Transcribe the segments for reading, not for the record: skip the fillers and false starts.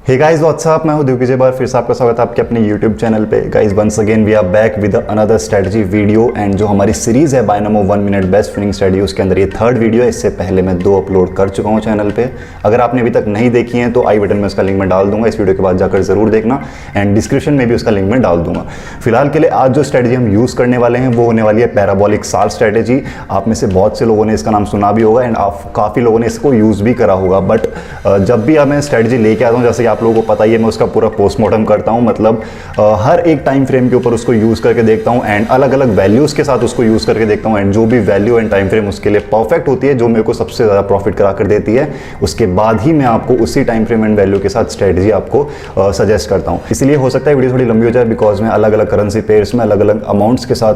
Hey guys what's up, मैं हूं दिग्विजय बार। फिर से आपका स्वागत है आपके अपने YouTube चैनल पे। Guys once again we are back with another strategy video and जो हमारी सीरीज है Binomo 1 minute best winning strategy, उसके अंदर ये थर्ड वीडियो है। इससे पहले मैं 2 अपलोड कर चुका हूं चैनल पे। अगर आपने अभी तक नहीं देखी है तो आई बटन में उसका लिंक मैं डाल दूंगा, इस वीडियो के बाद जाकर जरूर देखना एंड डिस्क्रिप्शन में भी उसका लिंक मैं डाल दूंगा। फिलहाल के लिए आज जो स्ट्रेटजी हम यूज़ करने वाले हैं वो होने वाली है पैराबोलिक सार स्ट्रेटजी। आप में से बहुत से लोगों ने इसका नाम सुना भी होगा एंड काफ़ी लोगों ने इसको यूज़ भी करा होगा। बट जब भी मैं स्ट्रेटजी लेके आता हूँ, जैसे कि आप लोगों को पता ही है, मैं उसका पूरा पोस्टमार्टम करता हूं। मतलब हर एक टाइम फ्रेम के ऊपर उसको यूज करके देखता हूं एंड अलग अलग वैल्यूज के साथ उसको यूज करके देखता हूं एंड जो भी वैल्यू एंड टाइम फ्रेम उसके लिए परफेक्ट होती है, जो मेरे को सबसे ज्यादा प्रॉफिट करा कर देती है, उसके बाद ही मैं आपको उसी टाइम फ्रेम एंड वैल्यू के साथ स्ट्रेटजी आपको सजेस्ट करता हूं। इसलिए हो सकता है वीडियो थोड़ी लंबी हो जाए, बिकॉज मैं अलग अलग करेंसी पेयर्स में अलग अलग अमाउंट्स के साथ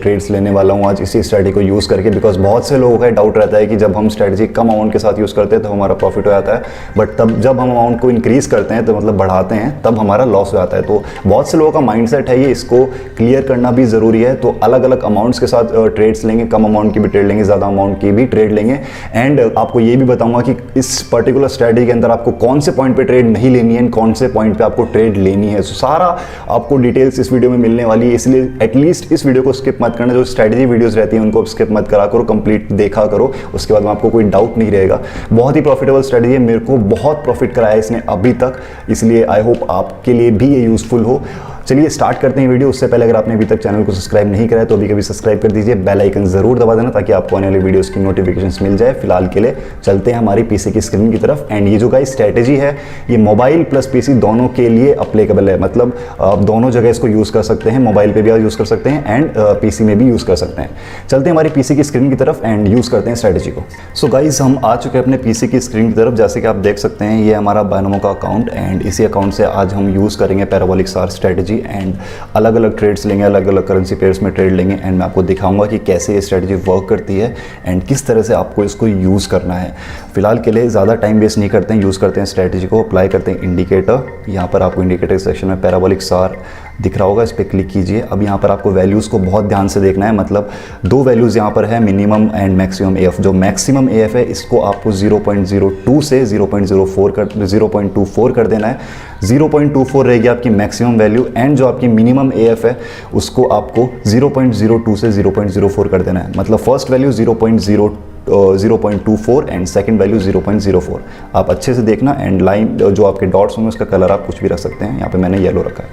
ट्रेड्स लेने वाला हूं आज इसी स्ट्रेटजी को यूज करके। बिकॉज बहुत से लोगों का डाउट रहता है कि जब हम स्ट्रेटजी कम अमाउंट के साथ यूज करते हैं तो हमारा प्रॉफिट हो जाता है, बट तब जब हम अमाउंट को इंक्रीज करते हैं तो मतलब बढ़ाते हैं तब हमारा लॉस हो जाता है। तो बहुत से लोगों का माइंडसेट है ये, इसको क्लियर करना भी जरूरी है। तो अलग अलग अमाउंट्स के साथ ट्रेड्स लेंगे, कम अमाउंट की भी ट्रेड लेंगे, ज्यादा अमाउंट की भी ट्रेड लेंगे एंड आपको ये भी बताऊंगा कि इस पर्टिकुलर स्ट्रेटजी के अंदर आपको कौन से पॉइंट पे ट्रेड नहीं लेनी है, कौन से पॉइंट पे आपको ट्रेड लेनी है। तो सारा आपको डिटेल्स इस वीडियो में मिलने वाली है, इसलिए एटलीस्ट इस वीडियो को स्किप मत करना। जो स्ट्रेटजी वीडियोस रहती है उनको स्किप मत करा करो, कंप्लीट देखा करो, उसके बाद में आपको कोई डाउट नहीं रहेगा। बहुत ही प्रॉफिटेबल स्ट्रेटजी है, मेरे को बहुत प्रॉफिट कराया इसने अभी तक, इसलिए आई होप आपके लिए भी ये यूजफुल हो। चलिए स्टार्ट करते हैं वीडियो। उससे पहले अगर आपने अभी तक चैनल को सब्सक्राइब नहीं करा है तो अभी कभी सब्सक्राइब कर दीजिए, बेल आइकन जरूर दबा देना ताकि आपको आने वाली वीडियोस की नोटिफिकेशंस मिल जाए। फिलहाल के लिए चलते हैं हमारी पीसी की स्क्रीन की तरफ एंड ये जो गाइस स्ट्रेटजी है ये मोबाइल प्लस पीसी दोनों के लिए अप्लीकेबल है। मतलब आप दोनों जगह इसको यूज कर सकते हैं, मोबाइल पे भी यूज कर सकते हैं एंड पीसी में भी यूज कर सकते हैं। चलते हैं हमारी पीसी की स्क्रीन की तरफ एंड यूज करते हैं स्ट्रेटजी को। सो गाइस हम आ चुके हैं अपने पीसी की स्क्रीन की तरफ। जैसे कि आप देख सकते हैं ये हमारा बायनोमो का अकाउंट एंड इसी अकाउंट से आज हम यूज करेंगे पैराबोलिक सार स्ट्रेटजी एंड अलग अलग ट्रेड्स लेंगे, अलग अलग करेंसी पेयर्स में ट्रेड लेंगे एंड मैं आपको दिखाऊंगा कि कैसे ये स्ट्रेटजी वर्क करती है एंड किस तरह से आपको इसको यूज़ करना है। फिलहाल के लिए ज़्यादा टाइम वेस्ट नहीं करते हैं, यूज़ करते हैं स्ट्रेटजी को, अप्लाई करते हैं इंडिकेटर। यहाँ पर आपको इंडिकेटर सेक्शन में पैराबोलिक सार दिख रहा होगा, इस पर क्लिक कीजिए। अब यहाँ पर आपको वैल्यूज़ को बहुत ध्यान से देखना है। मतलब 2 वैल्यूज़ यहाँ पर है, मिनिमम एंड मैक्सिमम एफ। जो मैक्सिमम एफ है इसको आपको 0.02 से 0.24 कर देना है। 0.24 रहेगी आपकी मैक्सिमम वैल्यू एंड जो आपकी मिनिमम एफ है उसको आपको 0.02 से 0.04 कर देना है। मतलब first value 0.24 and second value 0.04। आप अच्छे से देखना एंड लाइन जो आपके डॉट्स होंगे उसका कलर आप कुछ भी रख सकते हैं। यहाँ पे मैंने येलो रखा है।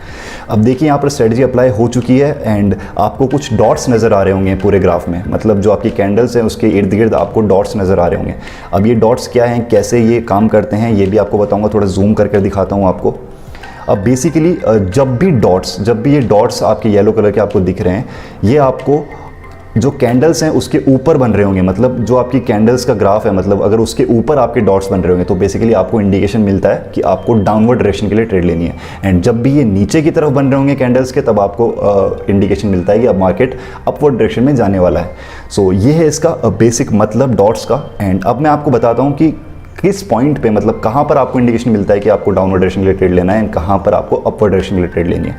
अब देखिए यहाँ पर स्ट्रेटजी अप्लाई हो चुकी है एंड आपको कुछ डॉट्स नज़र आ रहे होंगे पूरे ग्राफ में। मतलब जो आपकी कैंडल्स हैं उसके इर्द गिर्द आपको डॉट्स नज़र आ रहे होंगे। अब ये डॉट्स क्या हैं, कैसे ये काम करते हैं, ये भी आपको बताऊँगा। थोड़ा जूम करके दिखाता हूँ आपको। अब बेसिकली जब भी ये डॉट्स आपके येलो कलर के आपको दिख रहे हैं, ये आपको जो कैंडल्स हैं उसके ऊपर बन रहे होंगे। मतलब जो आपकी कैंडल्स का ग्राफ है, मतलब अगर उसके ऊपर आपके डॉट्स बन रहे होंगे तो बेसिकली आपको इंडिकेशन मिलता है कि आपको डाउनवर्ड डायरेक्शन के लिए ट्रेड लेनी है। एंड जब भी ये नीचे की तरफ बन रहे होंगे कैंडल्स के, तब आपको इंडिकेशन मिलता है कि अब मार्केट अपवर्ड डायरेक्शन में जाने वाला है। सो ये है इसका बेसिक मतलब डॉट्स का। एंड अब मैं आपको बताता हूँ कि किस पॉइंट पे, मतलब कहाँ पर आपको इंडिकेशन मिलता है कि आपको डाउनवर्ड डायरेक्शन के लिए ट्रेड लेना है एंड कहाँ पर आपको अपवर्ड डायरेक्शन के लिए ट्रेड लेनी है।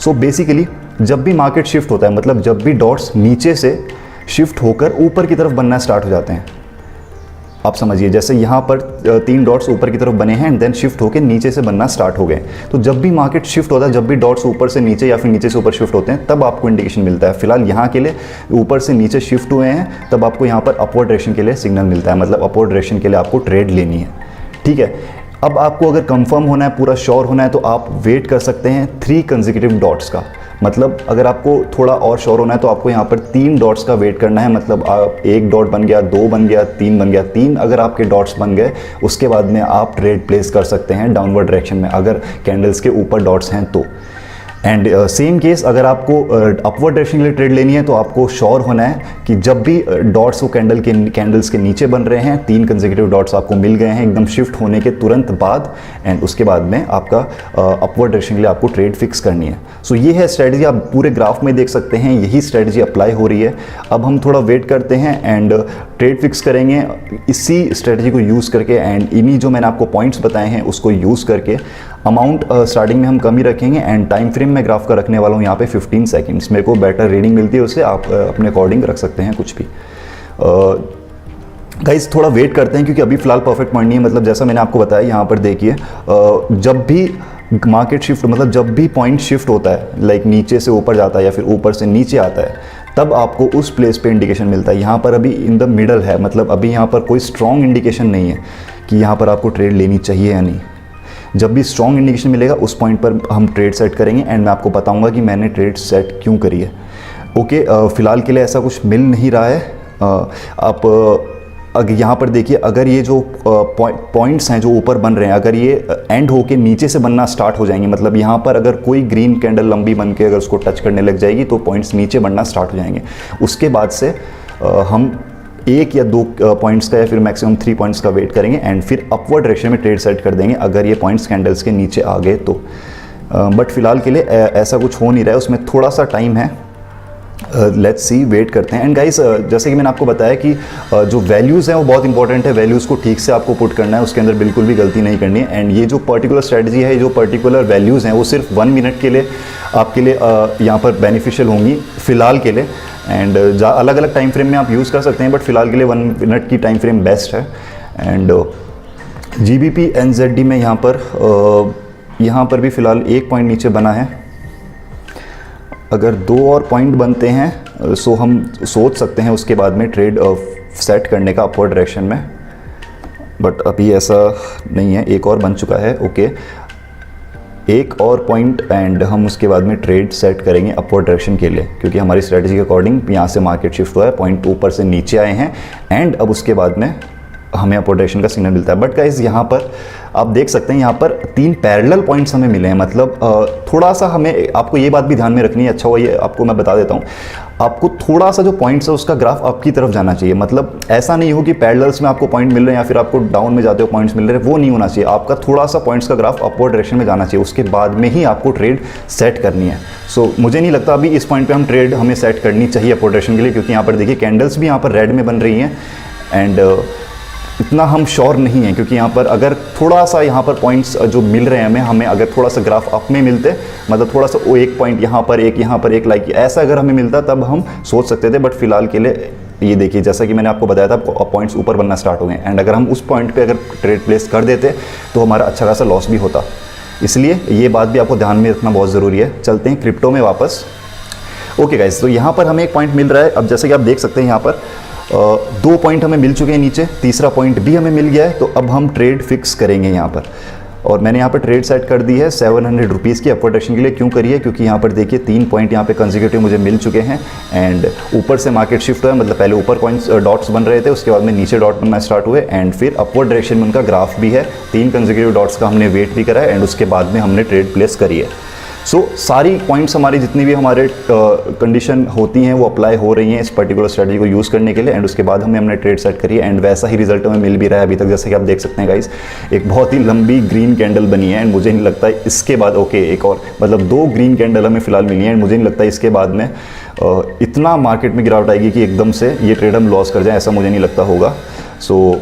सो बेसिकली जब भी मार्केट शिफ्ट होता है, मतलब जब भी डॉट्स नीचे से शिफ्ट होकर ऊपर की तरफ बनना स्टार्ट हो जाते हैं, आप समझिए जैसे यहाँ पर 3 डॉट्स ऊपर की तरफ बने हैं एंड देन शिफ्ट होकर नीचे से बनना स्टार्ट हो गए। तो जब भी मार्केट शिफ्ट होता है, जब भी डॉट्स ऊपर से नीचे या फिर नीचे से ऊपर शिफ्ट होते हैं, तब आपको इंडिकेशन मिलता है। फिलहाल यहाँ के लिए ऊपर से नीचे शिफ्ट हुए हैं, तब आपको यहाँ पर अपवर्ड डायरेक्शन के लिए सिग्नल मिलता है। मतलब अपवर्ड डायरेक्शन के लिए आपको ट्रेड लेनी है, ठीक है। अब आपको अगर कंफर्म होना है, पूरा श्योर होना है, तो आप वेट कर सकते हैं 3 कंसेक्यूटिव डॉट्स का। मतलब अगर आपको थोड़ा और श्योर होना है तो आपको यहाँ पर 3 डॉट्स का वेट करना है। मतलब आप 1 डॉट बन गया, 2 बन गया, 3 बन गया। 3 अगर आपके डॉट्स बन गए उसके बाद में आप ट्रेड प्लेस कर सकते हैं डाउनवर्ड डायरेक्शन में, अगर कैंडल्स के ऊपर डॉट्स हैं तो। एंड सेम केस अगर आपको अपवर्ड डायरेक्शन के लिए ट्रेड लेनी है तो आपको श्योर होना है कि जब भी डॉट्स वो कैंडल्स के नीचे बन रहे हैं, 3 कंसेक्यूटिव डॉट्स आपको मिल गए हैं एकदम शिफ्ट होने के तुरंत बाद, एंड उसके बाद में आपका अपवर्ड डायरेक्शन के लिए आपको ट्रेड फिक्स करनी है। सो ये है स्ट्रेटजी, आप पूरे ग्राफ में देख सकते हैं यही स्ट्रेटजी अप्लाई हो रही है। अब हम थोड़ा वेट करते हैं एंड ट्रेड फिक्स करेंगे इसी स्ट्रेटजी को यूज़ करके एंड इन्हीं जो मैंने आपको पॉइंट्स बताए हैं उसको यूज़ करके। अमाउंट स्टार्टिंग में हम कम ही रखेंगे एंड टाइम फ्रेम में ग्राफ का रखने वाला हूँ यहाँ पे 15 सेकंड्स। मेरे को बेटर रीडिंग मिलती है, उससे आप अपने अकॉर्डिंग रख सकते हैं कुछ भी। गाइस थोड़ा वेट करते हैं क्योंकि अभी फिलहाल परफेक्ट पॉइंट नहीं है। मतलब जैसा मैंने आपको बताया, यहाँ पर देखिए जब भी मार्केट शिफ्ट, मतलब जब भी पॉइंट शिफ्ट होता है, लाइक नीचे से ऊपर जाता है या फिर ऊपर से नीचे आता है, तब आपको उस प्लेस पे इंडिकेशन मिलता है। यहाँ पर अभी इन द मिडल है, मतलब अभी यहाँ पर कोई स्ट्रॉन्ग इंडिकेशन नहीं है कि यहाँ पर आपको ट्रेड लेनी चाहिए या नहीं। जब भी स्ट्रॉन्ग इंडिकेशन मिलेगा उस पॉइंट पर हम ट्रेड सेट करेंगे एंड मैं आपको बताऊंगा कि मैंने ट्रेड सेट क्यों करी है। ओके, फ़िलहाल के लिए ऐसा कुछ मिल नहीं रहा है। आप अगर यहाँ पर देखिए, अगर ये जो पॉइंट्स हैं जो ऊपर बन रहे हैं, अगर ये एंड होके नीचे से बनना स्टार्ट हो जाएंगे, मतलब यहाँ पर अगर कोई ग्रीन कैंडल लंबी बन के अगर उसको टच करने लग जाएगी तो पॉइंट्स नीचे बनना स्टार्ट हो जाएंगे। उसके बाद से हम 1 या 2 पॉइंट्स का या फिर मैक्सिमम 3 पॉइंट्स का वेट करेंगे एंड फिर अपवर्ड डायरेक्शन में ट्रेड सेट कर देंगे अगर ये पॉइंट्स कैंडल्स के नीचे आ गए तो। बट फिलहाल के लिए ऐसा कुछ हो नहीं रहा है, उसमें थोड़ा सा टाइम है। लेट्स सी, वेट करते हैं। एंड गाइस, जैसे कि मैंने आपको बताया कि जो वैल्यूज़ हैं वो बहुत इंपॉर्टेंट है। वैल्यूज़ को ठीक से आपको पुट करना है, उसके अंदर बिल्कुल भी गलती नहीं करनी है। एंड ये जो पर्टिकुलर स्ट्रेटजी है, जो पर्टिकुलर वैल्यूज़ हैं, वो सिर्फ 1 मिनट के लिए आपके लिए यहाँ पर बेनिफिशियल होंगी फ़िलहाल के लिए। एंड अलग अलग टाइम फ्रेम में आप यूज़ कर सकते हैं, बट फिलहाल के लिए 1 मिनट की टाइम फ्रेम बेस्ट है। एंड GBP NZD में यहाँ पर भी फ़िलहाल 1 पॉइंट नीचे बना है। अगर 2 और पॉइंट बनते हैं सो हम सोच सकते हैं उसके बाद में ट्रेड सेट करने का अपवर्ड डायरेक्शन में, बट अभी ऐसा नहीं है। 1 और बन चुका है। ओके, 1 और पॉइंट एंड हम उसके बाद में ट्रेड सेट करेंगे अपवर्ड डायरेक्शन के लिए, क्योंकि हमारी स्ट्रेटजी के अकॉर्डिंग यहाँ से मार्केट शिफ्ट हुआ है, पॉइंट ऊपर से नीचे आए हैं एंड अब उसके बाद में हमें अपवर्ड डायरेक्शन का सिग्नल मिलता है। बट गाइस, यहाँ पर आप देख सकते हैं, यहाँ पर 3 पैरेलल पॉइंट्स हमें मिले हैं। मतलब थोड़ा सा हमें, आपको ये बात भी ध्यान में रखनी है। अच्छा हुआ ये आपको मैं बता देता हूँ, आपको थोड़ा सा जो पॉइंट्स है उसका ग्राफ आपकी तरफ जाना चाहिए। मतलब ऐसा नहीं हो कि पैरेलल्स में आपको पॉइंट मिल रहे हैं या फिर आपको डाउन में जाते हो पॉइंट्स मिल रहे हैं, वो नहीं होना चाहिए। आपका थोड़ा सा पॉइंट्स का ग्राफ अपवर्ड डायरेक्शन में जाना चाहिए, उसके बाद में ही आपको ट्रेड सेट करनी है। सो मुझे नहीं लगता अभी इस पॉइंट पर हमें सेट करनी चाहिए अपवर्ड डायरेक्शन के लिए, क्योंकि यहाँ पर देखिए कैंडल्स भी यहाँ पर रेड में बन रही हैं एंड इतना हम श्योर नहीं है, क्योंकि यहाँ पर अगर थोड़ा सा यहाँ पर पॉइंट्स जो मिल रहे हैं हमें अगर थोड़ा सा ग्राफ अप में मिलते, मतलब थोड़ा सा वो 1 पॉइंट यहाँ पर एक लाइक ऐसा अगर हमें मिलता तब हम सोच सकते थे। बट फिलहाल के लिए ये देखिए, जैसा कि मैंने आपको बताया था, पॉइंट्स ऊपर बनना स्टार्ट हो गए एंड अगर हम उस पॉइंट पर अगर ट्रेड प्लेस कर देते तो हमारा अच्छा खासा लॉस भी होता। इसलिए ये बात भी आपको ध्यान में रखना बहुत ज़रूरी है। चलते हैं क्रिप्टो में वापस। ओके गाइस, तो यहाँ पर हमें 1 पॉइंट मिल रहा है। अब जैसे कि आप देख सकते हैं यहाँ पर 2 पॉइंट हमें मिल चुके हैं नीचे, तीसरा पॉइंट भी हमें मिल गया है। तो अब हम ट्रेड फिक्स करेंगे यहाँ पर, और मैंने यहाँ पर ट्रेड सेट कर दी है 700 रुपीज़ की अपवर्ड डायरेक्शन के लिए। क्यों करिए? क्योंकि यहाँ पर देखिए 3 पॉइंट यहाँ पे कंसेक्यूटिव मुझे मिल चुके हैं एंड ऊपर से मार्केट शिफ्ट हुआ है। मतलब पहले ऊपर पॉइंट्स डॉट्स बन रहे थे, उसके बाद में नीचे डॉट बनना स्टार्ट हुए एंड फिर अपवर्ड डायरेक्शन में उनका ग्राफ भी है। 3 कंसेक्यूटिव डॉट्स का हमने वेट भी करा है एंड उसके बाद में हमने ट्रेड प्लेस करी है। सो सारी पॉइंट्स हमारी जितनी भी हमारे कंडीशन होती हैं वो अप्लाई हो रही हैं इस पर्टिकुलर स्ट्रेटजी को यूज़ करने के लिए एंड उसके बाद हमने ट्रेड सेट करी है एंड वैसा ही रिजल्ट हमें मिल भी रहा है अभी तक। जैसे कि आप देख सकते हैं गाइस, एक बहुत ही लंबी ग्रीन कैंडल बनी है एंड मुझे नहीं लगता इसके बाद एक और मतलब 2 ग्रीन कैंडल हमें फिलहाल मिली है एंड मुझे नहीं लगता इसके बाद में इतना मार्केट में गिरावट आएगी कि एकदम से ये ट्रेड हम लॉस कर जाएं, ऐसा मुझे नहीं लगता होगा। सो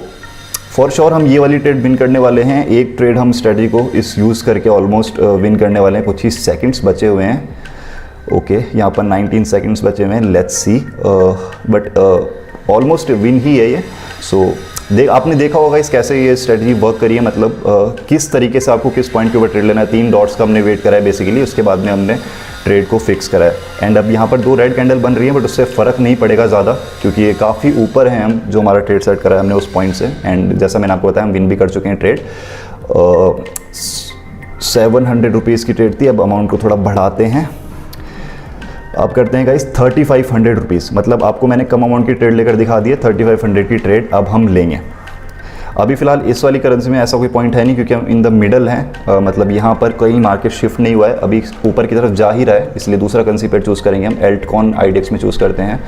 फॉर श्योर हम ये वाली ट्रेड विन करने वाले हैं। एक ट्रेड हम स्ट्रेटजी को इस यूज़ करके ऑलमोस्ट विन करने वाले हैं। कुछ ही सेकंड्स बचे हुए हैं। ओके, यहाँ पर 19 सेकंड्स बचे हुए हैं। Let's see, but almost win ही है ये। सो आपने देखा होगा इस कैसे ये स्ट्रेटजी वर्क करी है, मतलब किस तरीके से आपको किस पॉइंट के ऊपर ट्रेड लेना है। 3 डॉट्स का हमने वेट करा है बेसिकली, उसके बाद में हमने ट्रेड को फिक्स करा है एंड अब यहाँ पर 2 रेड कैंडल बन रही हैं, बट उससे फ़र्क नहीं पड़ेगा ज़्यादा क्योंकि ये काफ़ी ऊपर है हम जो हमारा ट्रेड सेट करा है हमने उस पॉइंट से। एंड जैसा मैंने आपको बताया हम विन भी कर चुके हैं ट्रेड। 700 रुपीज़ की ट्रेड थी, अब अमाउंट को थोड़ा बढ़ाते हैं। अब करते हैं गाइस 3500 रुपीज़, मतलब आपको मैंने कम अमाउंट की ट्रेड लेकर दिखा दी है। 3500 की ट्रेड अब हम लेंगे। अभी फ़िलहाल इस वाली करेंसी में ऐसा कोई पॉइंट है नहीं क्योंकि हम इन द मिडल हैं, मतलब यहाँ पर कहीं मार्केट शिफ्ट नहीं हुआ है, अभी ऊपर की तरफ जा ही रहा है, इसलिए दूसरा करेंसी पेयर चूज़ करेंगे हम। एल्टकॉन IDX में चूज़ करते हैं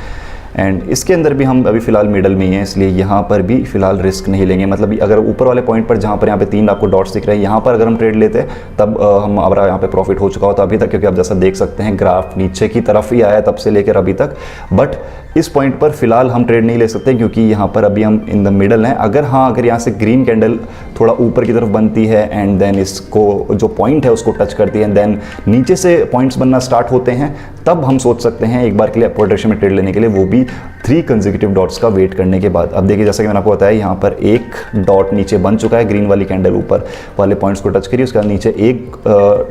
एंड इसके अंदर भी हम अभी फ़िलहाल मिडल में ही हैं, इसलिए यहाँ पर भी फ़िलहाल रिस्क नहीं लेंगे। मतलब अगर ऊपर वाले पॉइंट पर जहाँ पर यहाँ पे 3 आपको डॉट्स दिख रहे हैं, यहाँ पर अगर हम ट्रेड लेते तब हमारा यहाँ पे प्रॉफिट हो चुका होता अभी तक, क्योंकि आप जैसा देख सकते हैं ग्राफ नीचे की तरफ ही आया तब से लेकर अभी तक। बट इस पॉइंट पर फिलहाल हम ट्रेड नहीं ले सकते क्योंकि यहाँ पर अभी हम इन द मिडल हैं। अगर यहाँ से ग्रीन कैंडल थोड़ा ऊपर की तरफ बनती है एंड देन इसको जो पॉइंट है उसको टच करती है एंड देन नीचे से पॉइंट्स बनना स्टार्ट होते हैं, तब हम सोच सकते हैं एक बार के लिए अपवर्ड डायरेक्शन में ट्रेड लेने के लिए, वो भी 3 कंसेक्यूटिव डॉट्स का वेट करने के बाद। अब देखिए जैसा कि मैंने आपको बताया यहाँ पर एक डॉट नीचे बन चुका है, ग्रीन वाली कैंडल ऊपर वाले पॉइंट्स को टच करिए, उसके बाद नीचे एक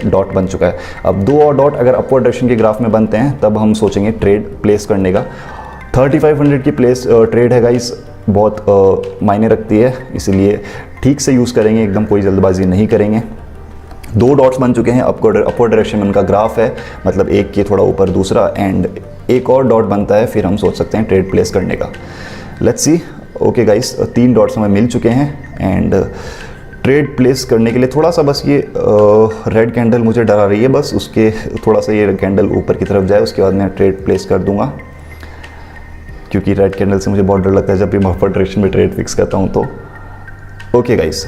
डॉट बन चुका है। अब 2 और डॉट अगर अपवर्ड डायरेक्शन के ग्राफ में बनते हैं तब हम सोचेंगे ट्रेड प्लेस करने का। 3500 की प्लेस ट्रेड है गाइस, बहुत मायने रखती है, इसलिए ठीक से यूज़ करेंगे, एकदम कोई जल्दबाजी नहीं करेंगे। 2 डॉट्स बन चुके हैं, अपवर्ड डायरेक्शन में उनका ग्राफ है, मतलब एक के थोड़ा ऊपर दूसरा, एंड एक और डॉट बनता है, फिर हम सोच सकते हैं ट्रेड प्लेस करने का। Let's see. Okay guys, 3 dots हमें मिल चुके हैं एंड ट्रेड प्लेस करने के लिए थोड़ा सा बस ये रेड कैंडल मुझे डरा रही है, बस उसके थोड़ा सा ये कैंडल ऊपर की तरफ जाए, उसके बाद मैं ट्रेड प्लेस कर दूंगा, क्योंकि रेड कैंडल से मुझे बहुत डर लगता है जब भी मैं अपवर्ड डायरेक्शन में ट्रेड फिक्स करता हूँ तो। ओके गाइस,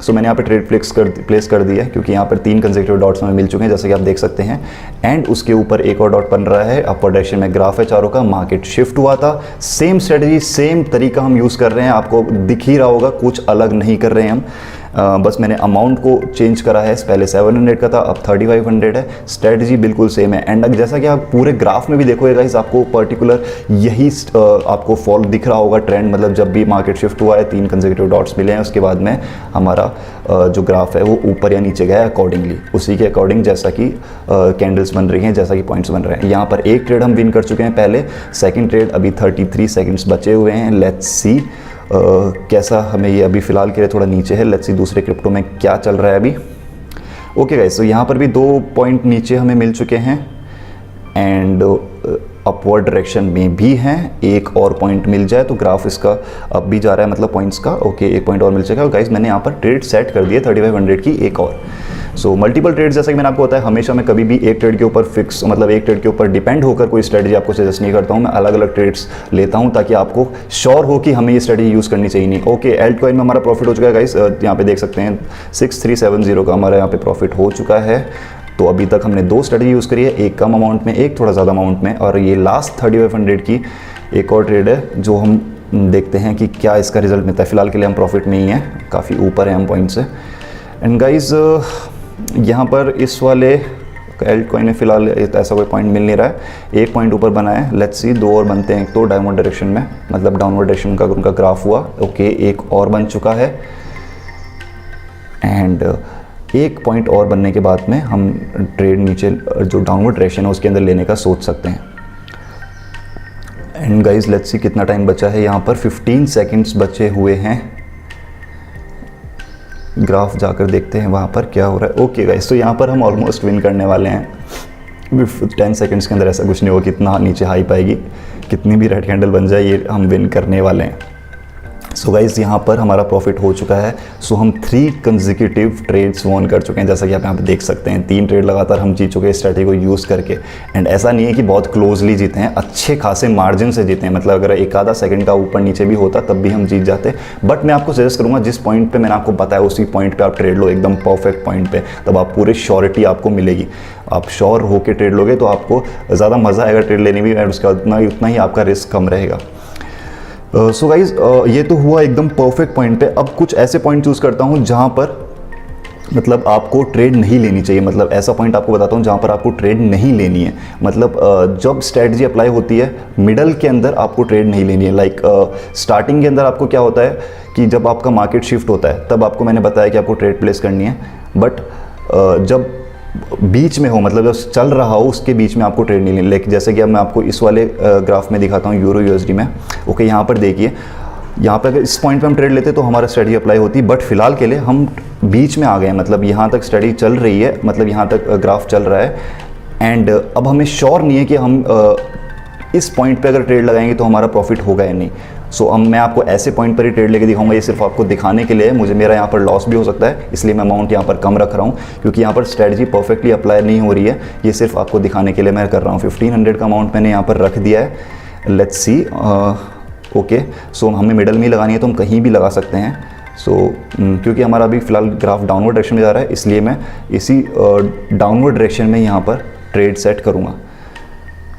सो मैंने यहाँ पे ट्रेड प्लेस कर दिया है, क्योंकि यहाँ पर 3 कंसेक्यूटिव डॉट्स हमें मिल चुके हैं जैसे कि आप देख सकते हैं, एंड उसके ऊपर एक और डॉट बन रहा है। अपवर्ड डायरेक्शन में ग्राफ है चारों का, मार्केट शिफ्ट हुआ था, सेम स्ट्रेटजी सेम तरीका हम यूज़ कर रहे हैं, आपको दिख ही रहा होगा, कुछ अलग नहीं कर रहे हैं हम। बस मैंने अमाउंट को चेंज करा है, पहले 700 का था, अब 3500 है, स्ट्रेटजी बिल्कुल सेम है। एंड जैसा कि आप पूरे ग्राफ में भी देखोगे गाइस, आपको पर्टिकुलर यही आपको फॉल दिख रहा होगा ट्रेंड, मतलब जब भी मार्केट शिफ्ट हुआ है 3 कंसेक्यूटिव डॉट्स मिले हैं, उसके बाद में हमारा जो ग्राफ है वो ऊपर या नीचे गया है अकॉर्डिंगली, उसी के अकॉर्डिंग जैसा कि कैंडल्स बन रही हैं, जैसा कि पॉइंट्स बन रहे हैं। यहाँ पर एक ट्रेड हम विन कर चुके हैं पहले, सेकेंड ट्रेड अभी 33 सेकेंड्स बचे हुए हैं। लेट्स सी कैसा हमें ये अभी फ़िलहाल के लिए थोड़ा नीचे है, लेट्स सी दूसरे क्रिप्टो में क्या चल रहा है अभी। ओके गाइस, तो यहाँ पर भी 2 पॉइंट नीचे हमें मिल चुके हैं एंड अपवर्ड डायरेक्शन में भी हैं, एक और पॉइंट मिल जाए तो ग्राफ इसका अब भी जा रहा है, मतलब पॉइंट्स का। ओके, एक पॉइंट और मिल जाएगा गाइस, मैंने यहाँ पर ट्रेड सेट कर दिया 3500 की एक और। सो मल्टीपल ट्रेड, जैसा कि मैंने आपको बताया, हमेशा मैं कभी भी एक ट्रेड के ऊपर फिक्स, मतलब एक ट्रेड के ऊपर डिपेंड होकर कोई स्ट्रेटजी आपको सजेस्ट नहीं करता हूँ, मैं अलग अलग ट्रेड्स लेता हूँ ताकि आपको श्योर हो कि हमें ये स्ट्रेटजी यूज़ करनी चाहिए नहीं। ओके, एल्ट कॉइन में हमारा प्रॉफिट हो चुका है गाइस, यहाँ पे देख सकते हैं 6370 का हमारा यहाँ पे प्रॉफिट हो चुका है। तो अभी तक हमने 2 स्ट्रेटजी यूज़ करी है, एक कम अमाउंट में, एक थोड़ा ज़्यादा अमाउंट में, और ये लास्ट 3500 की एक और ट्रेड है जो हम देखते हैं कि क्या इसका रिजल्ट मिलता है। फिलहाल के लिए हम प्रॉफिट में ही हैं, काफ़ी ऊपर है हम पॉइंट से। एंड गाइज यहाँ पर इस वाले एल्ट कॉइन में फ़िलहाल ऐसा कोई पॉइंट मिल नहीं रहा है, एक पॉइंट ऊपर बना है। लेट्स सी 2 और बनते हैं, एक तो डाउनवर्ड डायरेक्शन में, मतलब डाउनवर्ड डायरेक्शन का उनका ग्राफ हुआ। ओके, एक और बन चुका है एंड एक पॉइंट और बनने के बाद में हम ट्रेड नीचे जो डाउनवर्ड डायरेक्शन है उसके अंदर लेने का सोच सकते हैं। एंड गाइज लेट्स सी कितना टाइम बचा है, यहाँ पर 15 सेकंड्स बचे हुए हैं। ग्राफ जाकर देखते हैं वहाँ पर क्या हो रहा है। ओके गाइज, तो यहाँ पर हम ऑलमोस्ट विन करने वाले हैं। 10 सेकंड्स के अंदर ऐसा कुछ नहीं होगा कितना नीचे हाई पाएगी, कितनी भी रेड कैंडल बन जाए ये हम विन करने वाले हैं। सो गाइस, यहाँ पर हमारा प्रॉफिट हो चुका है। सो हम 3 कंसेक्यूटिव ट्रेड्स वॉन कर चुके हैं, जैसा कि आप यहाँ पे देख सकते हैं। 3 ट्रेड लगातार हम जीत चुके हैं स्ट्रैटेजी को यूज़ करके। एंड ऐसा नहीं है कि बहुत क्लोजली जीते हैं, अच्छे खासे मार्जिन से जीते हैं, मतलब अगर एक आधा सेकंड का ऊपर नीचे भी होता तब भी हम जीत जाते। बट मैं आपको सजेस्ट करूँगा जिस पॉइंट पर मैंने आपको बताया उसी पॉइंट पर आप ट्रेड लो, एकदम परफेक्ट पॉइंट पर, तब आप पूरी श्योरिटी आपको मिलेगी। आप श्योर होकर ट्रेड लोगे तो आपको ज़्यादा मज़ा आएगा ट्रेड लेने में, और उसका उतना ही आपका रिस्क कम रहेगा। सो गाइज, ये तो हुआ एकदम परफेक्ट पॉइंट पे। अब कुछ ऐसे पॉइंट चूज़ करता हूँ जहाँ पर मतलब आपको ट्रेड नहीं लेनी चाहिए, मतलब ऐसा पॉइंट आपको बताता हूँ जहाँ पर आपको ट्रेड नहीं लेनी है। मतलब जब स्ट्रेटजी अप्लाई होती है मिडल के अंदर आपको ट्रेड नहीं लेनी है। लाइक स्टार्टिंग के अंदर आपको क्या होता है कि जब आपका मार्केट शिफ्ट होता है तब आपको मैंने बताया कि आपको ट्रेड प्लेस करनी है। बट जब बीच में हो, मतलब जब चल रहा हो उसके बीच में आपको ट्रेड नहीं लेनी। लेकिन जैसे कि अब मैं आपको इस वाले ग्राफ में दिखाता हूँ यूरो यूएसडी में। ओके, यहाँ पर देखिए, यहाँ पर अगर इस पॉइंट पे हम ट्रेड लेते तो हमारा स्ट्रेटजी अप्लाई होती, बट फिलहाल के लिए हम बीच में आ गए हैं, मतलब यहाँ तक स्टडी चल रही है, मतलब यहाँ तक ग्राफ चल रहा है। एंड अब हमें श्योर नहीं है कि हम इस पॉइंट पे अगर ट्रेड लगाएंगे तो हमारा प्रॉफिट होगा या नहीं। सो अब मैं आपको ऐसे पॉइंट पर ही ट्रेड लेके दिखाऊंगा, ये सिर्फ आपको दिखाने के लिए। मुझे मेरा यहाँ पर लॉस भी हो सकता है, इसलिए मैं अमाउंट यहाँ पर कम रख रहा हूँ, क्योंकि यहाँ पर स्ट्रेटजी परफेक्टली अप्लाई नहीं हो रही है। ये सिर्फ आपको दिखाने के लिए मैं कर रहा हूँ। 1500 का अमाउंट मैंने यहाँ पर रख दिया है। Let's see. ओके, सो हमें मिडल में ही लगानी है तो हम कहीं भी लगा सकते हैं। सो क्योंकि हमारा अभी फ़िलहाल ग्राफ डाउनवर्ड डायरेक्शन में जा रहा है, इसलिए मैं इसी डाउनवर्ड डायरेक्शन में यहाँ पर ट्रेड सेट करूँगा।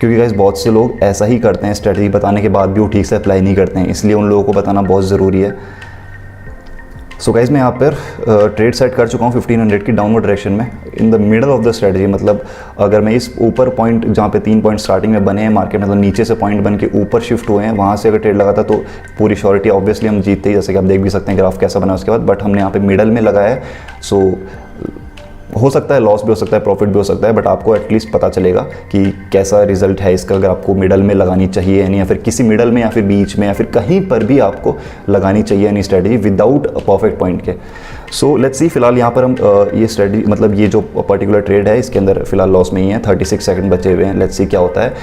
क्योंकि गाइस बहुत से लोग ऐसा ही करते हैं, स्ट्रेटजी बताने के बाद भी वो ठीक से अप्लाई नहीं करते हैं, इसलिए उन लोगों को बताना बहुत ज़रूरी है। सो गाइज मैं यहाँ पर ट्रेड सेट कर चुका हूँ 1500 की डाउनवर्ड डायरेक्शन में in the middle of the strategy. मतलब अगर मैं इस ऊपर पॉइंट जहाँ पे 3 पॉइंट स्टार्टिंग में बने हैं मार्केट, मतलब नीचे से पॉइंट बन के ऊपर शिफ्ट हुए हैं, वहाँ से अगर ट्रेड लगाता तो पूरी श्योरिटी ऑब्वियसली हम जीतते ही, जैसे कि आप देख भी सकते हैं ग्राफ कैसा बना उसके बाद। बट हमने यहाँ पे मिडल में लगाया है, सो हो सकता है लॉस भी हो सकता है, प्रॉफिट भी हो सकता है, बट आपको एटलीस्ट पता चलेगा कि कैसा रिजल्ट है इसका, अगर आपको मिडल में लगानी चाहिए यानी, या फिर किसी मिडल में या फिर बीच में या फिर कहीं पर भी आपको लगानी चाहिए यानी स्ट्रेटजी विदाउट परफेक्ट पॉइंट के। सो लेट्स सी, फिलहाल यहाँ पर हम ये स्ट्रेटजी मतलब ये जो पर्टिकुलर ट्रेड है इसके अंदर फिलहाल लॉस में ही है, 36 सेकंड बचे हुए हैं। लेट्स सी क्या होता है।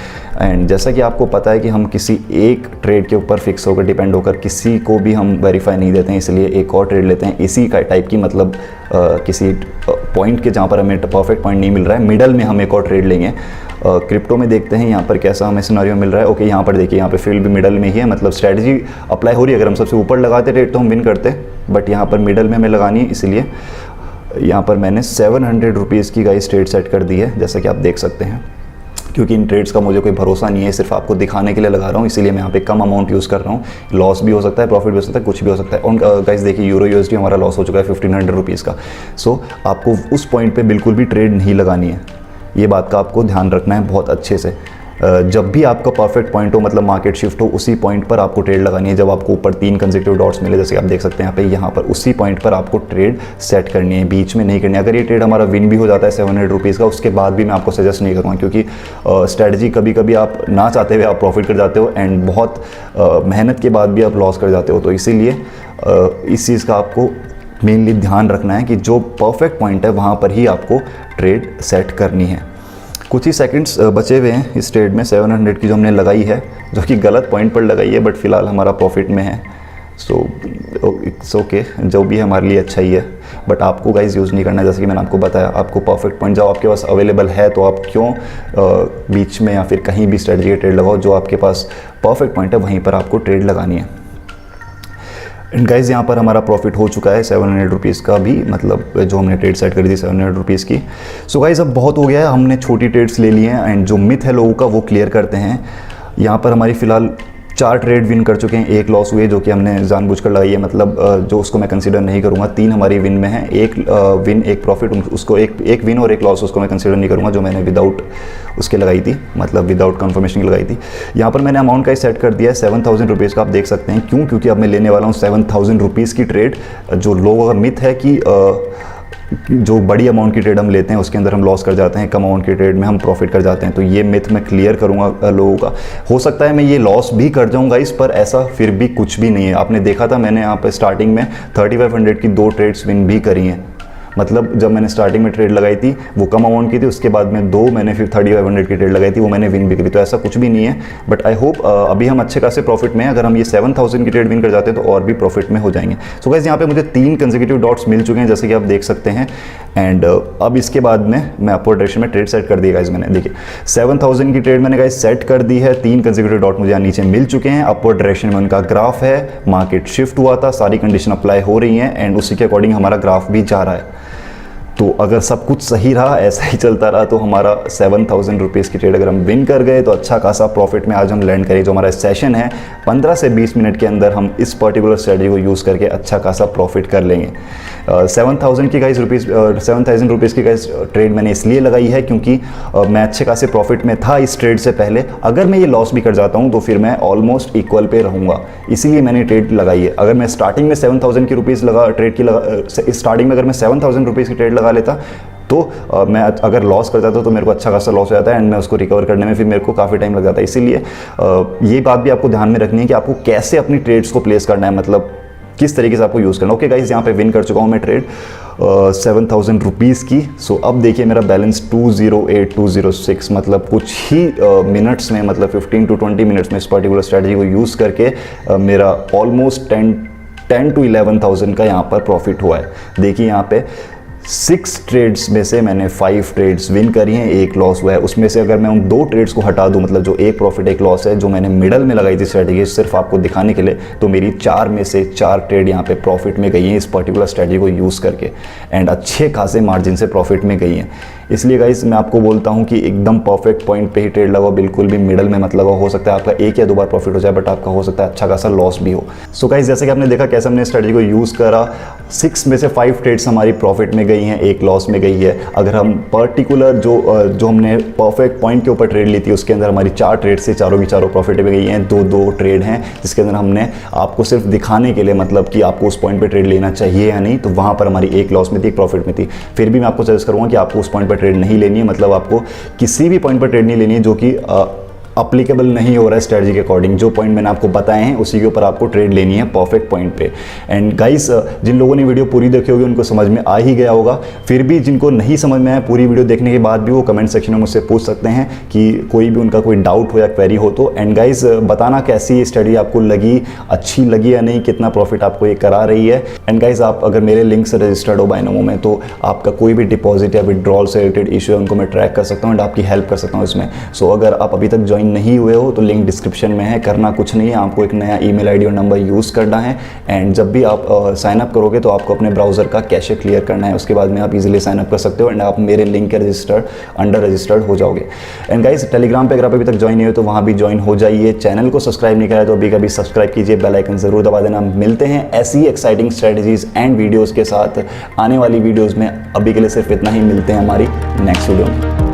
एंड जैसा कि आपको पता है कि हम किसी एक ट्रेड के ऊपर फिक्स होकर डिपेंड होकर किसी को भी हम वेरीफाई नहीं देते हैं, इसलिए एक और ट्रेड लेते हैं इसी का टाइप की, मतलब किसी पॉइंट के जहाँ पर हमें परफेक्ट पॉइंट नहीं मिल रहा है, मिडल में हम एक और ट्रेड लेंगे। क्रिप्टो में देखते हैं यहाँ पर कैसा हमें सिनारियो मिल रहा है। ओके, यहाँ पर देखिए, यहाँ पे फील्ड भी मिडल में ही है, मतलब स्ट्रेटजी अप्लाई हो रही है। अगर हम सबसे ऊपर लगाते ट्रेड तो हम विन करते, बट यहाँ पर मिडल में हमें लगानी है, इसलिए यहाँ पर मैंने 700 रुपीज़ की गाइस ट्रेड सेट कर दी है, जैसा कि आप देख सकते हैं। क्योंकि इन ट्रेड्स का मुझे कोई भरोसा नहीं है, सिर्फ आपको दिखाने के लिए लगा रहा हूँ, इसीलिए मैं यहाँ पे कम अमाउंट यूज़ कर रहा हूँ। लॉस भी हो सकता है, प्रॉफिट भी हो सकता है, कुछ भी हो सकता है। और गाइस देखिए, यूरो यूएसडी हमारा लॉस हो चुका है 1500 रुपीज़ का। सो आपको उस पॉइंट पे बिल्कुल भी ट्रेड नहीं लगानी है, ये बात का आपको ध्यान रखना है बहुत अच्छे से। जब भी आपका परफेक्ट पॉइंट हो, मतलब मार्केट शिफ्ट हो, उसी पॉइंट पर आपको ट्रेड लगानी है। जब आपको ऊपर 3 कंसेक्यूटिव डॉट्स मिले, जैसे आप देख सकते हैं यहाँ पर उसी पॉइंट पर आपको ट्रेड सेट करनी है, बीच में नहीं करनी है। अगर ये ट्रेड हमारा विन भी हो जाता है 700 रुपीज़ का, उसके बाद भी मैं आपको सजेस्ट नहीं करूँगा, क्योंकि स्ट्रैटेजी कभी कभी आप ना चाहते हुए आप प्रॉफिट कर जाते हो एंड बहुत मेहनत के बाद भी आप लॉस कर जाते हो। तो इसीलिए इस चीज़ का आपको मेनली ध्यान रखना है कि जो परफेक्ट पॉइंट है वहाँ पर ही आपको ट्रेड सेट करनी है। कुछ ही सेकंड्स बचे हुए हैं इस ट्रेड में। 700 की जो हमने लगाई है, जो कि गलत पॉइंट पर लगाई है, बट फिलहाल हमारा प्रॉफिट में है। सो इट्स ओके, जो भी हमारे लिए अच्छा ही है, बट आपको गाइज यूज़ नहीं करना है। जैसे कि मैंने आपको बताया, आपको परफेक्ट पॉइंट जब आपके पास अवेलेबल है तो आप क्यों बीच में या फिर कहीं भी स्ट्रेटजी का ट्रेड लगाओ। जो आपके पास परफेक्ट पॉइंट है वहीं पर आपको ट्रेड लगानी है। एंड गाइज यहाँ पर हमारा प्रॉफिट हो चुका है 700 रुपीज़ का भी, मतलब जो हमने ट्रेड सेट करी थी 700 रुपीज़ की। सो गाइज अब बहुत हो गया है, हमने छोटी ट्रेड्स ले लिए हैं एंड जो मिथ है लोगों का वो क्लियर करते हैं। यहाँ पर हमारी फ़िलहाल 4 ट्रेड विन कर चुके हैं, 1 लॉस हुए जो कि हमने जानबूझकर लगाई है, मतलब जो उसको मैं कंसीडर नहीं करूँगा। 3 हमारी विन में है, 1 विन 1 प्रॉफिट, उसको एक विन और 1 लॉस उसको मैं कंसीडर नहीं करूँगा, जो मैंने विदाउट उसके लगाई थी, मतलब विदाउट कंफर्मेशन की लगाई थी। यहाँ पर मैंने अमाउंट का ही सेट कर दिया है 7000 रुपीज़ का। आप देख सकते हैं क्यों, क्योंकि अब मैं लेने वाला हूँ 7000 रुपीज़ की ट्रेड। जो लोगों का मिथ है कि जो बड़ी अमाउंट की ट्रेड हम लेते हैं उसके अंदर हम लॉस कर जाते हैं, कम अमाउंट की ट्रेड में हम प्रॉफिट कर जाते हैं, तो ये मिथ मैं क्लियर करूंगा लोगों का। हो सकता है मैं ये लॉस भी कर जाऊंगा इस पर, ऐसा फिर भी कुछ भी नहीं है। आपने देखा था मैंने यहाँ पे स्टार्टिंग में 3500 की 2 ट्रेड्स विन भी करी हैं। मतलब जब मैंने स्टार्टिंग में ट्रेड लगाई थी वो कम अमाउंट की थी, उसके बाद में 2 मैंने फिर 3500 की ट्रेड लगाई थी, वो मैंने विन भी करी। तो ऐसा कुछ भी नहीं है, बट आई होप अभी हम अच्छे खासे प्रॉफिट में हैं। अगर हम ये 7000 की ट्रेड विन कर जाते हैं तो और भी प्रॉफिट में हो जाएंगे। सो गाइस यहाँ पे मुझे 3 कंसेक्यूटिव डॉट्स मिल चुके हैं, जैसे कि आप देख सकते हैं। एंड अब इसके बाद में मैं अपवर्ड डायरेक्शन में ट्रेड सेट कर दिया गाइस मैंने। देखिए 7000 की ट्रेड मैंने गाइस सेट कर दी है, 3 कंसेक्यूटिव डॉट मुझे यहाँ नीचे मिल चुके हैं। अपवर्ड डायरेक्शन में उनका ग्राफ है, मार्केट शिफ्ट हुआ था, सारी कंडीशन अप्लाई हो रही हैं एंड उसी के अकॉर्डिंग हमारा ग्राफ भी जा रहा है। तो अगर सब कुछ सही रहा, ऐसा ही चलता रहा, तो हमारा 7000 रुपीज़ की ट्रेड अगर हम विन कर गए तो अच्छा खासा प्रॉफिट में आज हम लैंड करें। जो हमारा सेशन है 15 से 20 मिनट के अंदर हम इस पर्टिकुलर स्ट्रेटजी को यूज़ करके अच्छा खासा प्रॉफिट कर लेंगे। 7000 की गाइस रुपीज़ 7000 रुपीज़ की गाइस ट्रेड मैंने इसलिए लगाई है क्योंकि मैं अच्छे खासे प्रॉफिट में था इस ट्रेड से पहले। अगर मैं ये लॉस भी कर जाता हूँ तो फिर मैं ऑलमोस्ट इक्वल पे रहूँगा, इसीलिए मैंने ट्रेड लगाई है। अगर मैं स्टार्टिंग में 7000 की रुपीज़ लगा ट्रेड की स्टार्टिंग में अगर मैं 7000 रुपीज़ की ट्रेड लगा लेता तो मैं अगर लॉस कर जाता तो मेरे को अच्छा खासा लॉस हो जाता है एंड मैं उसको रिकवर करने में फिर मेरे को काफ़ी टाइम लग जाता है। इसीलिए ये बात भी आपको ध्यान में रखनी है कि आपको कैसे अपनी ट्रेड्स को प्लेस करना है, मतलब किस तरीके से आपको यूज़ करना है। ओके गाइज, यहाँ पे विन कर चुका हूँ मैं ट्रेड 7000 रुपीज़ की। सो अब देखिए मेरा बैलेंस 208,206, मतलब कुछ ही मिनट्स में, मतलब 15 to 20 मिनट्स में इस पर्टिकुलर स्ट्रैटेजी को यूज़ करके मेरा ऑलमोस्ट 10 to 11,000 का यहाँ पर प्रॉफिट हुआ है। देखिए यहाँ पे 6 ट्रेड्स में से मैंने 5 ट्रेड्स विन करी हैं, 1 लॉस हुआ है। उसमें से अगर मैं उन 2 ट्रेड्स को हटा दूं, मतलब जो 1 प्रॉफिट 1 लॉस है, जो मैंने मिडल में लगाई थी स्ट्रेटजी सिर्फ आपको दिखाने के लिए, तो मेरी 4 में से 4 ट्रेड यहाँ पे प्रॉफिट में गई हैं इस पर्टिकुलर स्ट्रेटजी को यूज़ करके एंड अच्छे खासे मार्जिन से प्रॉफिट में गई हैं। इसलिए गाइस मैं आपको बोलता हूँ कि एकदम परफेक्ट पॉइंट पे ही ट्रेड लगाओ, बिल्कुल भी मिडल में मत लगाओ। हो सकता है आपका एक या दो बार प्रॉफिट हो जाए, बट आपका हो सकता है अच्छा खासा लॉस भी हो। सो गाइस जैसे कि आपने देखा कैसे हमने स्ट्रेटजी को यूज़ करा, 6 में से 5 ट्रेड्स हमारी प्रॉफिट में गई हैं, एक लॉस में गई है। अगर हम पर्टिकुलर जो हमने परफेक्ट पॉइंट के ऊपर ट्रेड ली थी उसके अंदर हमारी 4 ट्रेड से चारों की चारों प्रॉफिट में गई हैं। 2 ट्रेड हैं जिसके अंदर हमने आपको सिर्फ दिखाने के लिए, मतलब कि आपको उस पॉइंट पे ट्रेड लेना चाहिए या नहीं, तो वहाँ पर हमारी एक लॉस में थी, एक प्रॉफिट में थी। फिर भी मैं आपको सजेस्ट करूँगा कि आपको उस पॉइंट पर ट्रेड नहीं लेनी है, मतलब आपको किसी भी पॉइंट पर ट्रेड नहीं लेनी है जो कि अप्लीकेबल नहीं हो रहा है स्ट्रेटजी के अकॉर्डिंग। जो पॉइंट मैंने आपको बताए हैं उसी के ऊपर आपको ट्रेड लेनी है परफेक्ट पॉइंट पे। एंड गाइस जिन लोगों ने वीडियो पूरी देखी होगी उनको समझ में आ ही गया होगा। फिर भी जिनको नहीं समझ में आया पूरी वीडियो देखने के बाद भी वो कमेंट सेक्शन में मुझसे पूछ सकते हैं कि कोई भी उनका कोई डाउट हो या क्वेरी हो तो। एंड गाइस बताना कैसी ये स्टडी आपको लगी, अच्छी लगी या नहीं, कितना प्रॉफिट आपको ये करा रही है। एंड गाइस आप अगर मेरे लिंक से रजिस्टर्ड हो बायनोमो में तो आपका कोई भी डिपॉजिट या विड्रॉल से रिलेटेड इशू है उनको मैं ट्रैक कर सकता हूँ एंड आपकी हेल्प कर सकता हूँ इसमें। सो अगर आप अभी तक ज्वाइन नहीं हुए हो तो लिंक डिस्क्रिप्शन में है। करना कुछ नहीं है, आपको एक नया ईमेल आईडी और नंबर यूज़ करना है एंड जब भी आप साइन अप करोगे तो आपको अपने ब्राउज़र का कैशे क्लियर करना है। उसके बाद में आप इजीली साइन अप कर सकते हो एंड आप मेरे लिंक के अंडर रजिस्टर्ड हो जाओगे। एंड गाइस टेलीग्राम पे अगर आप अभी तक ज्वाइन नहीं हो तो वहाँ भी ज्वाइन हो जाइए। चैनल को सब्सक्राइब नहीं करा तो अभी कभी सब्सक्राइब कीजिए, बेल आइकन ज़रूर दबा देना। मिलते हैं ऐसी एक्साइटिंग स्ट्रेटजीज एंड वीडियोज़ के साथ आने वाली वीडियोज़ में। अभी के लिए सिर्फ इतना ही, मिलते हैं हमारी नेक्स्ट वीडियो में।